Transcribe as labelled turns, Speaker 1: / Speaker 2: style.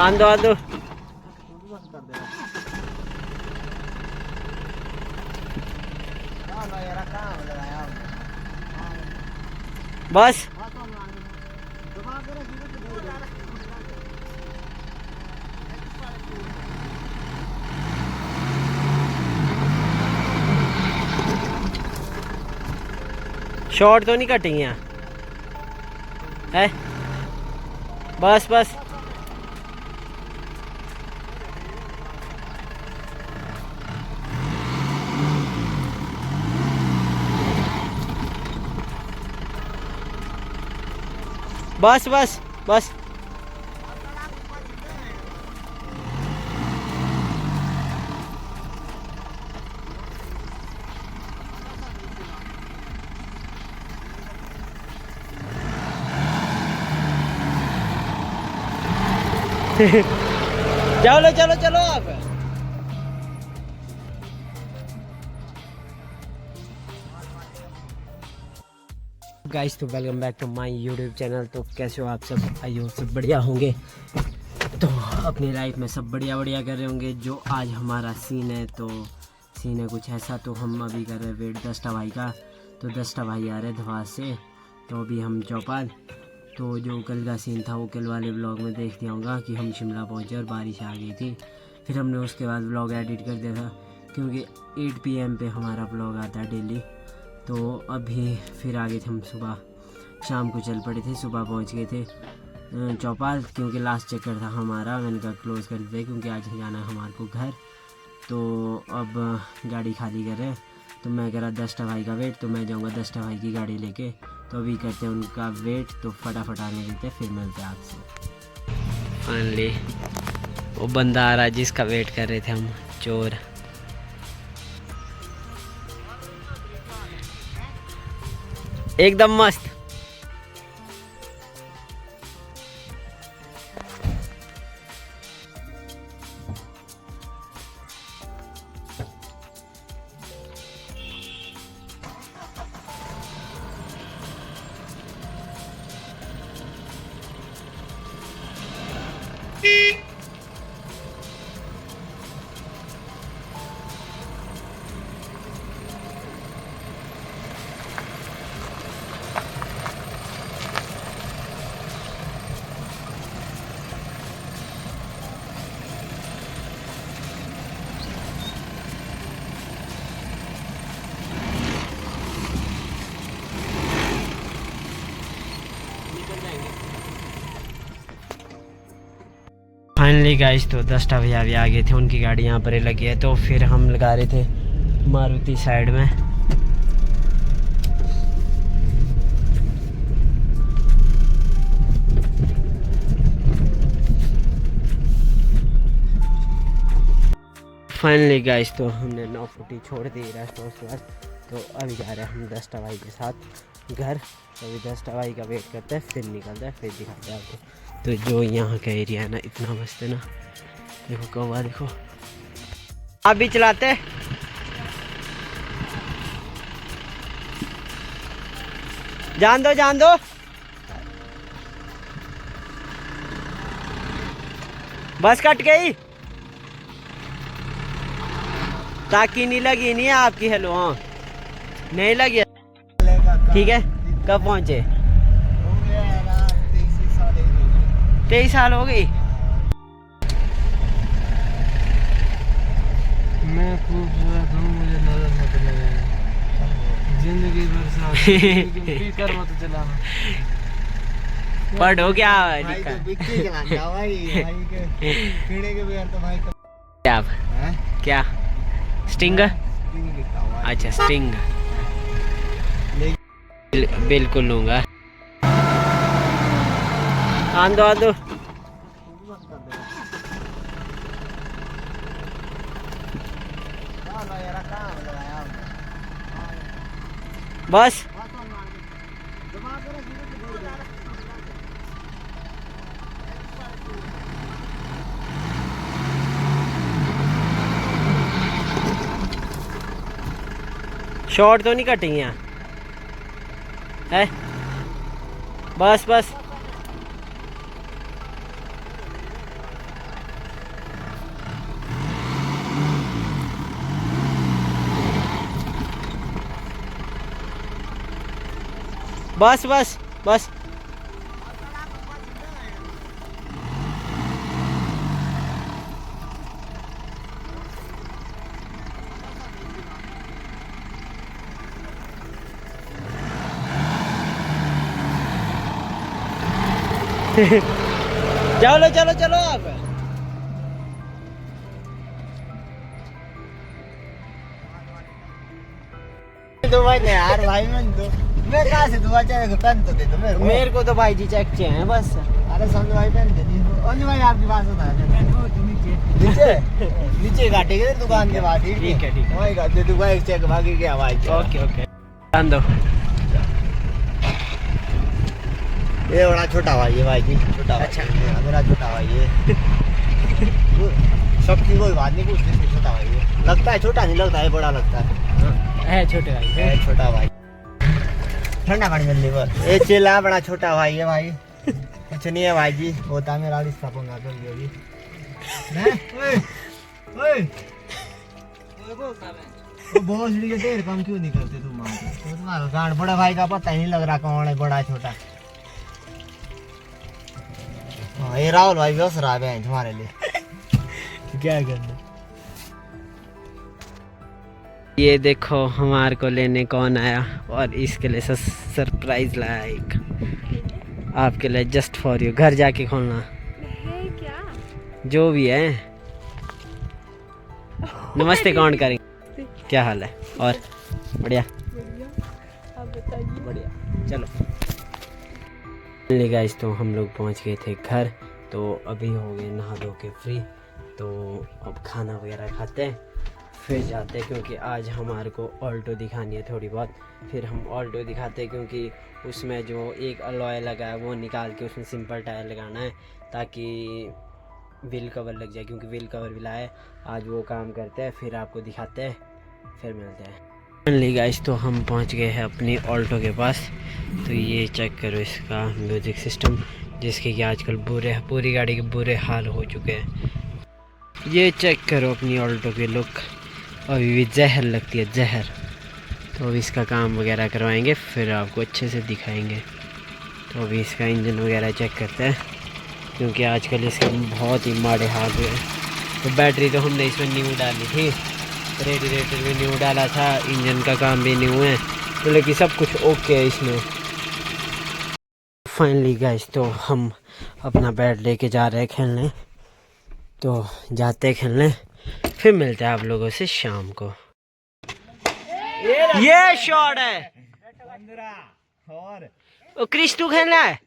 Speaker 1: आंदो आंदो। बस शॉर्ट तो नहीं कटेंगे यहाँ है। बस बस बस बस बस। चलो चलो चलो आप। गाइस तो welcome back to my YouTube channel. तो कैसे हो आप सब? आई होप सब बढ़िया होंगे। तो अपनी लाइफ में सब बढ़िया बढ़िया कर रहे होंगे। जो आज हमारा सीन है तो सीन है कुछ ऐसा। तो हम अभी कर रहे हैं वेट दस्ता भाई का। तो दस्ता भाई आ रहे धवास से। तो अभी हम चौपाल। तो जो कल का सीन था वो कल वाले व्लॉग में देख दिया होगा कि हम शिमला पहुंचे और बारिश आ गई थी। फिर हमने उसके बाद व्लॉग एडिट कर दिया था क्योंकि 8 PM पे हमारा व्लॉग आता है डेली। तो अभी फिर आगे थे हम सुबह, शाम को चल पड़े थे। सुबह पहुंच गए थे चौपाल क्योंकि लास्ट चक्कर था हमारा। मैंने कहा क्लोज़ कर देते क्योंकि आज जाना है हमारे को घर। तो अब गाड़ी खाली कर रहे हैं। तो मैं कह रहा दस्ता भाई का वेट। तो मैं जाऊंगा दस्ता भाई की गाड़ी लेके। तो अभी करते हैं उनका वेट। तो फटाफट आने देते फिर मिलते हैं आपसे। फाइनली वो बंदा आ रहा है जिसका वेट कर रहे थे हम, चोर। एकदम मस्त। फाइनली गाइस तो दस्ता भैया भी आ गए थे। उनकी गाड़ी यहाँ पर लगी है। तो फिर हम लगा रहे थे मारुति साइड में। फाइनली गाइस तो हमने 9 फुटी छोड़ दी रेस्टोरेंट। तो अभी जा रहे हैं हम दस्ता भाई के साथ घर। तो अभी दस्ता भाई का वेट करते हैं फिर निकलते हैं फिर दिखाते हैं आपको। तो जो यहाँ का एरिया है ना इतना मस्त है ना। देखो कौवा देखो। आप भी चलाते जान दो जान दो। बस कट गई ताकि नहीं लगी नहीं है आपकी। हेलो हाँ नहीं लगी ठीक है। कब पहुंचे? 23 साल हो गई।
Speaker 2: मैं खूबसूरत हूँ मुझे नजर मत लगे। जिंदगी भर साथ कर मत चलाना।
Speaker 1: पढ़ो क्या
Speaker 2: भाई तो बिक्की चलाता भाई के कीड़े के बगैर तो भाई
Speaker 1: क्या आप क्या स्टिंग? अच्छा स्टिंग बिल्कुल लूँगा। आंदो आंदो। बस शॉर्ट तो नहीं कटेंगे यहाँ है। बस बस बस बस बस। चलो चलो चलो आप।
Speaker 3: तो भाई नहीं यार भाई मैं कहाँ से दुआ चाहे पेन तो दे दो
Speaker 1: मेरे को तो भाई जी चेक चाहिए हैं बस।
Speaker 3: अरे संजू भाई पेन दे दी अन्य भाई आपकी बात होता है नीचे नीचे काटेंगे दुकान के बाद
Speaker 1: ठीक है
Speaker 3: वही काटे तू भाई चेक भागी गया भाई
Speaker 1: ओके ओके ध्यान दो।
Speaker 3: ये बड़ा छोटा भाई है भाई जी छोटा भाई।
Speaker 1: अच्छा।
Speaker 3: मेरा छोटा भाई है सबकी कोई बात नहीं पूछती छोटा भाई है लगता है छोटा नहीं लगता है बड़ा लगता
Speaker 1: है छोटे भाई
Speaker 3: है छोटा भाई। ठंडा पानी जल्दी पर ये चेला बड़ा छोटा भाई है भाई कुछ नहीं है भाई जी होता मेरा रिश्ता पंगा कर दिया जी बहुत लिए देर कम क्यों नहीं करते तुम तुम्हारा गांड बड़ा भाई का पता ही नहीं लग रहा कौन है बड़ा छोटा। हाँ ये राहुल भाई व्यस्त रहा है तुम्हारे लिए
Speaker 1: क्या करना। ये देखो हमारे को लेने कौन आया और इसके लिए सरप्राइज लाया एक आपके लिए जस्ट फॉर यू। घर जाके खोलना
Speaker 4: है क्या?
Speaker 1: जो भी है। नमस्ते कौन करेंगे। क्या हाल है और बढ़िया
Speaker 4: बढ़िया, आप बताइए।
Speaker 1: बढ़िया चलो। गाइस तो हम लोग पहुंच गए थे घर तो अभी हो गए नहा धो के फ्री तो अब खाना वगैरह खाते हैं फिर जाते हैं क्योंकि आज हमारे को ऑल्टो दिखानी है थोड़ी बहुत। फिर हम ऑल्टो दिखाते हैं क्योंकि उसमें जो एक अलॉय लगा है वो निकाल के उसमें सिंपल टायर लगाना है ताकि व्हील कवर लग जाए क्योंकि व्हील कवर भी लाए आज वो काम करते हैं। फिर आपको दिखाते हैं फिर मिलते हैं। फाइनली गाइस तो हम पहुंच गए हैं अपनी ऑल्टो के पास। तो ये चेक करो इसका म्यूज़िक सिस्टम जिसके कि आजकल पूरी गाड़ी के बुरे हाल हो चुके हैं। ये चेक करो अपनी ऑल्टो की लुक अभी भी जहर लगती है जहर। तो अभी इसका काम वगैरह करवाएंगे फिर आपको अच्छे से दिखाएंगे। तो अभी इसका इंजन वगैरह चेक करते हैं क्योंकि आजकल इसके बहुत ही माड़े हाल हुए हैं। तो बैटरी तो हमने इसमें न्यू डाली थी रेडिएटर भी न्यू डाला था इंजन का काम भी न्यू है तो लेकिन सब कुछ ओके है इसमें। फाइनली गाइस तो हम अपना बैट लेके जा रहे हैं खेलने तो जाते हैं खेलने फिर मिलते हैं आप लोगों से शाम को। ये शॉट है
Speaker 3: और
Speaker 1: ओ क्रिस तू खेलना है